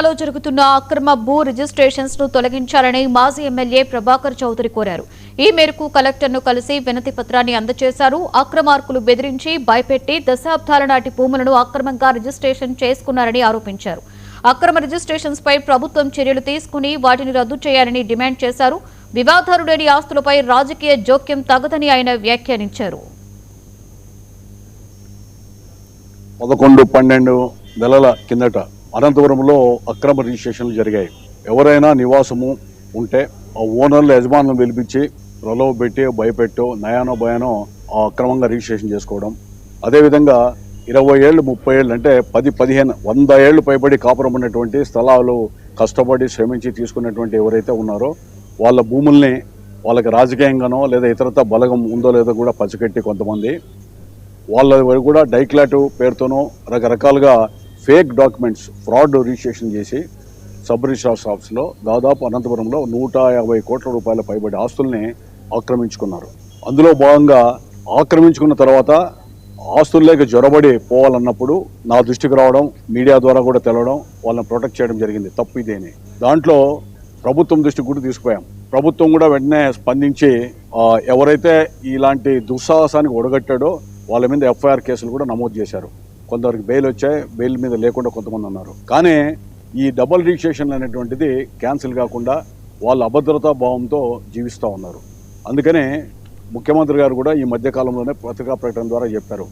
జిల్లాలో జరుగుతున్న అక్రమ భూ రిజిస్ట్రేషన్స్ ను తొలగించాలని మాజీ ఎమ్మెల్యే ప్రభాకర్ చౌదరి కోరారు. ఈ మేరకు కలెక్టర్ను కలిసి వినతి పత్రాన్ని అందజేశారు. అక్రమార్కులు బెదిరించి భయపెట్టి దశాబ్దాల నాటి భూములను అక్రమంగా రిజిస్ట్రేషన్ చేసుకున్నారని ఆరోపించారు. అక్రమ రిజిస్ట్రేషన్స్ పై ప్రభుత్వం చర్యలు తీసుకుని వాటిని రద్దు చేయాలని డిమాండ్ చేశారు. వివాదాలు లేని ఆస్తులపై రాజకీయ జోక్యం తగదని ఆయన వ్యాఖ్యానించారు. 11-12 నెలల కిందట అనంతపురంలో అక్రమ రిజిస్ట్రేషన్లు జరిగాయి. ఎవరైనా నివాసము ఉంటే ఆ ఓనర్లు యజమానులను పిలిపించి ప్రలోభ పెట్టి భయపెట్టో నయానో భయానో అక్రమంగా రిజిస్ట్రేషన్ చేసుకోవడం. అదేవిధంగా 20 ఏళ్ళు 30 ఏళ్ళు అంటే 10-15 100 ఏళ్ళు పైబడి కాపురం ఉన్నటువంటి స్థలాలు కష్టపడి శ్రమించి తీసుకున్నటువంటి ఎవరైతే ఉన్నారో వాళ్ళ భూముల్ని వాళ్ళకి రాజకీయంగానో లేదా ఇతరత బలగం ఉందో లేదో కూడా పచ్చగట్టి కొంతమంది వాళ్ళ కూడా డైక్లాట్ పేరుతోనో రకరకాలుగా ఫేక్ డాక్యుమెంట్స్ ఫ్రాడ్ రిజిస్ట్రేషన్ చేసి సబ్ రిజిస్ట్రార్ ఆఫీస్లో దాదాపు అనంతపురంలో 150 కోట్ల రూపాయల పైబడి ఆస్తుల్ని ఆక్రమించుకున్నారు. అందులో భాగంగా ఆక్రమించుకున్న తర్వాత ఆస్తుల్లోకి జొరబడి పోవాలన్నప్పుడు నా దృష్టికి రావడం, మీడియా ద్వారా కూడా తెలవడం, వాళ్ళని ప్రొటెక్ట్ చేయడం జరిగింది. తప్పు ఇదేని దాంట్లో ప్రభుత్వం దృష్టికి కూడా తీసుకుపోయాం. ప్రభుత్వం కూడా వెంటనే స్పందించి ఎవరైతే ఇలాంటి దుస్సాహసానికి ఒడగట్టాడో వాళ్ళ మీద ఎఫ్ఐఆర్ కేసులు కూడా నమోదు చేశారు. కొంతవరకు బెయిల్ వచ్చాయి, బెయిల్ మీద లేకుండా కొంతమంది ఉన్నారు. కానీ ఈ డబుల్ రిజిస్ట్రేషన్ అనేటువంటిది క్యాన్సిల్ కాకుండా వాళ్ళ అభద్రతా భావంతో జీవిస్తూ ఉన్నారు. అందుకనే ముఖ్యమంత్రి గారు కూడా ఈ మధ్యకాలంలోనే పత్రికా ప్రకటన ద్వారా చెప్పారు,